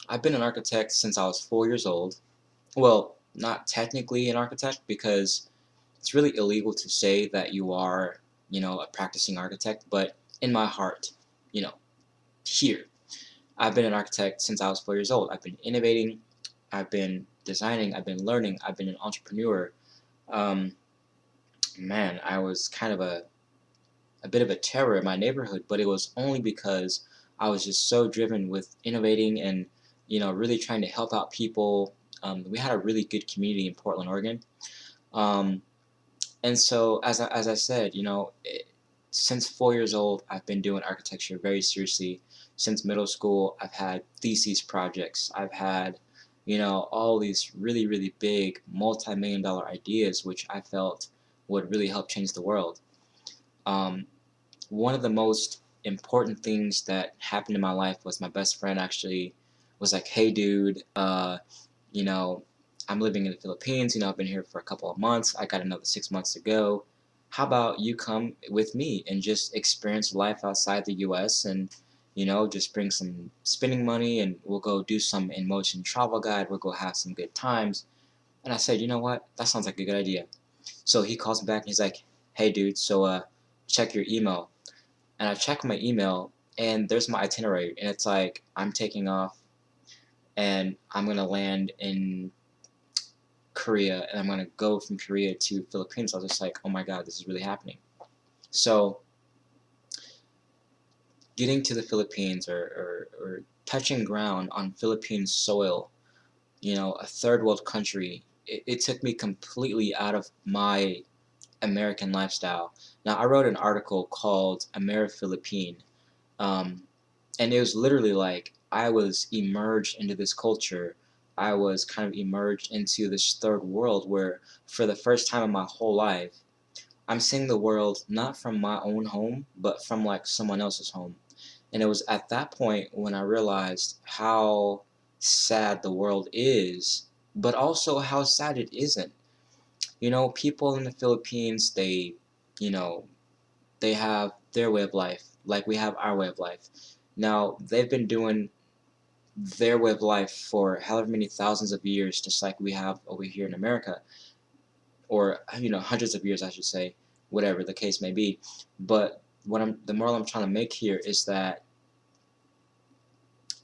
I've been an architect since I was 4 years old. Well, not technically an architect because it's really illegal to say that you are, a practicing architect, but in my heart, you know, here, I've been an architect since I was 4 years old. I've been innovating, I've been designing, I've been learning, I've been an entrepreneur. Um, Man, I was kind of a bit of a terror in my neighborhood, but it was only because I was just so driven with innovating and really trying to help out people. We had a really good community in Portland, Oregon, um, and so as I said, since 4 years old, I've been doing architecture very seriously. Since middle school, I've had thesis projects. I've had all these really big multi-million dollar ideas, which I felt would really help change the world. Um, One of the most important things that happened in my life was my best friend actually was like, "Hey, dude, you know, I'm living in the Philippines. I've been here for a couple of months. I got another 6 months to go. How about you come with me and just experience life outside the U.S. and just bring some spending money and we'll go do some in motion travel guide. We'll go have some good times." And I said, "You know what? That sounds like a good idea." So he calls me back and he's like, "Hey, dude, so check your email." And I check my email and there's my itinerary and it's like I'm taking off and I'm gonna land in Korea and I'm gonna go from Korea to Philippines. I was just like, oh my god, this is really happening. So getting to the Philippines or touching ground on Philippine soil, a third world country, it took me completely out of my American lifestyle. Now I wrote an article called Ameri-Philippine. Um, and it was literally like I was immersed into this culture. I was kind of immersed into this third world where, for the first time in my whole life, I'm seeing the world not from my own home, but from like someone else's home. And it was at that point when I realized how sad the world is, but also how sad it isn't. People in the Philippines, you know, they have their way of life, like we have our way of life. Now, they've been doing their way of life for however many thousands of years, just like we have over here in America, or hundreds of years, I should say, whatever the case may be. But the moral I'm trying to make here is that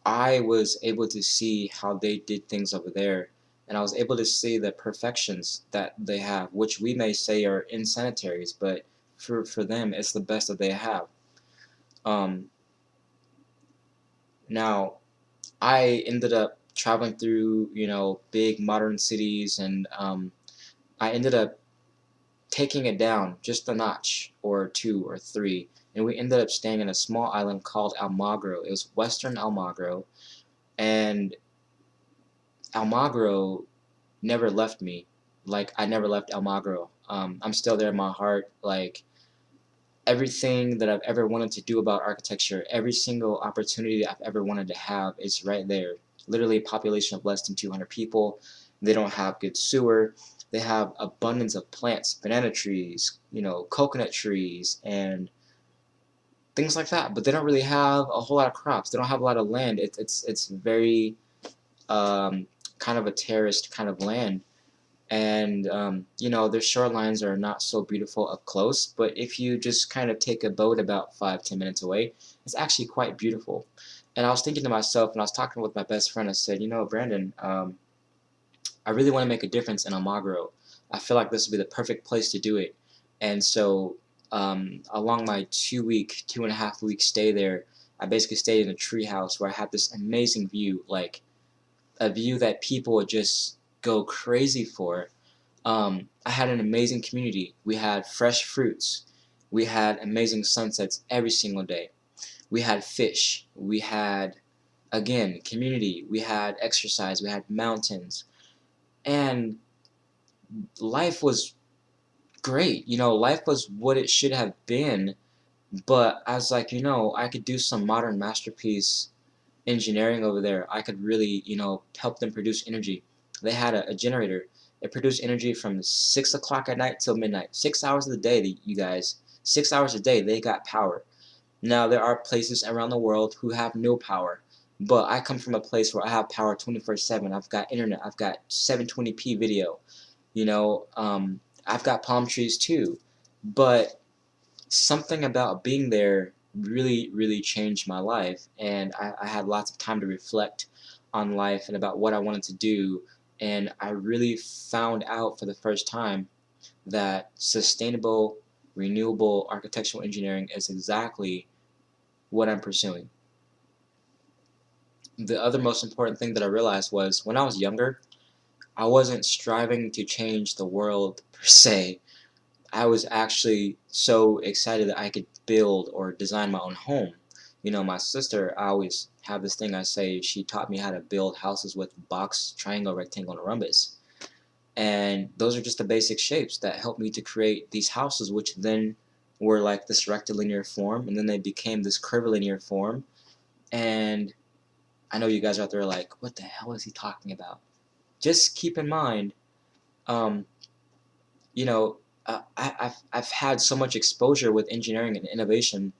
I was able to see how they did things over there, and I was able to see the perfections that they have, which we may say are insanitaries, but for them, it's the best that they have. Um, Now, I ended up traveling through, big modern cities, and I ended up taking it down just a notch or two or three, and we ended up staying in a small island called Almagro. It was Western Almagro, and Almagro never left me. Like I never left Almagro. I'm still there in my heart. Like everything that I've ever wanted to do about architecture, every single opportunity I've ever wanted to have is right there. Literally a population of less than 200 people. They don't have good sewer. They have abundance of plants, banana trees, coconut trees, and things like that. But they don't really have a whole lot of crops. They don't have a lot of land. It's very um, kind of a terraced kind of land, and their shorelines are not so beautiful up close, but if you just kind of take a boat about 5-10 minutes away, it's actually quite beautiful. And I was thinking to myself, and I was talking with my best friend, I said, Brandon, I really want to make a difference in Almagro. I feel like this would be the perfect place to do it. And so along my 2.5 week stay there, I basically stayed in a tree house where I had this amazing view, like a view that people would just go crazy for. I had an amazing community. We had fresh fruits. We had amazing sunsets every single day. We had fish. We had, again, community. We had exercise. We had mountains. And life was great. Life was what it should have been. But I was like, I could do some modern masterpiece engineering over there. I could really, help them produce energy. They had a generator. It produced energy from 6 o'clock at night till midnight. 6 hours of the day, you guys. 6 hours a day, they got power. Now there are places around the world who have no power. But I come from a place where I have power 24/7. I've got internet. I've got 720p video. You know, I've got palm trees too. But something about being there really, really changed my life, and I had lots of time to reflect on life and about what I wanted to do, and I really found out for the first time that sustainable, renewable architectural engineering is exactly what I'm pursuing. The other most important thing that I realized was when I was younger, I wasn't striving to change the world per se. I was actually so excited that I could build or design my own home. You know, my sister, I always have this thing I say, she taught me how to build houses with box, triangle, rectangle, and rhombus. And those are just the basic shapes that helped me to create these houses, which then were like this rectilinear form, and then they became this curvilinear form. And I know you guys out there are like, what the hell is he talking about? Just keep in mind, um, you know, I've had so much exposure with engineering and innovation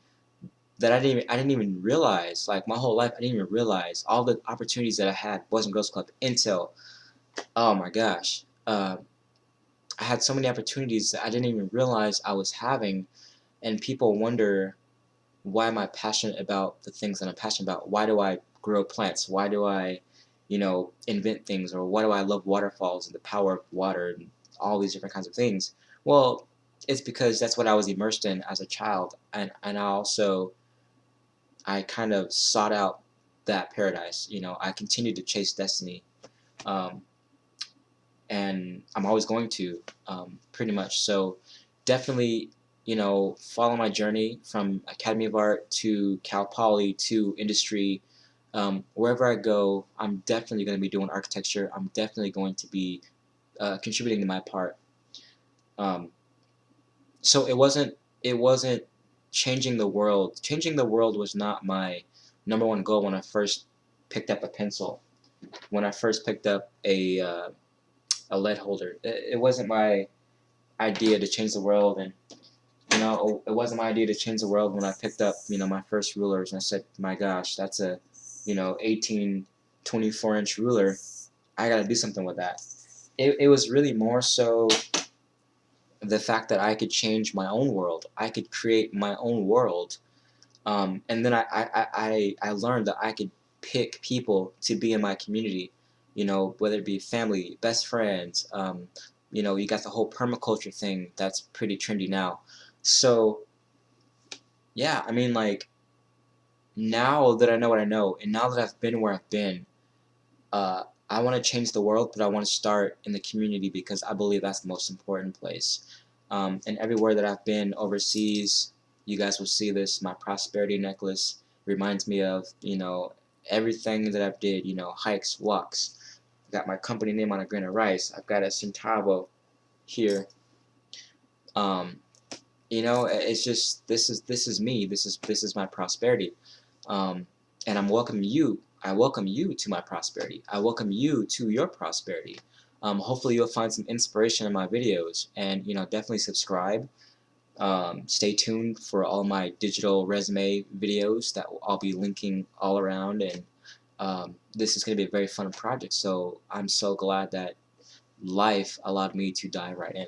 that I didn't even realize, like my whole life I didn't even realize all the opportunities that I had. Boys and Girls Club, Intel, oh my gosh, I had so many opportunities that I didn't even realize I was having, and people wonder, why am I passionate about the things that I'm passionate about? Why do I grow plants? Why do I, invent things? Or why do I love waterfalls and the power of water and all these different kinds of things? Well, it's because that's what I was immersed in as a child, and I kind of sought out that paradise. You know, I continued to chase destiny, um, and I'm always going to, pretty much. So, definitely, follow my journey from Academy of Art to Cal Poly to industry. Wherever I go, I'm definitely going to be doing architecture. I'm definitely going to be contributing to my part. Um, so it wasn't changing the world. Changing the world was not my number one goal when I first picked up a pencil. When I first picked up a lead holder, it wasn't my idea to change the world. And it wasn't my idea to change the world when I picked up my first rulers and I said, my gosh, that's a 18 24-inch ruler. I got to do something with that. It was really more so the fact that I could change my own world. I could create my own world. And then I learned that I could pick people to be in my community, whether it be family, best friends. You got the whole permaculture thing that's pretty trendy now. So yeah, I mean, like, now that I know what I know, and now that I've been where I've been, I want to change the world, but I want to start in the community because I believe that's the most important place. And everywhere that I've been overseas, you guys will see this. My prosperity necklace reminds me of everything that I've did. Hikes, walks. I've got my company name on a grain of rice. I've got a centavo here. Um, it's just this is me. This is my prosperity. Um, and I welcome you to my prosperity. I welcome you to your prosperity. Hopefully you'll find some inspiration in my videos, and definitely subscribe. Stay tuned for all my digital resume videos that I'll be linking all around, and this is going to be a very fun project. So I'm so glad that life allowed me to dive right in.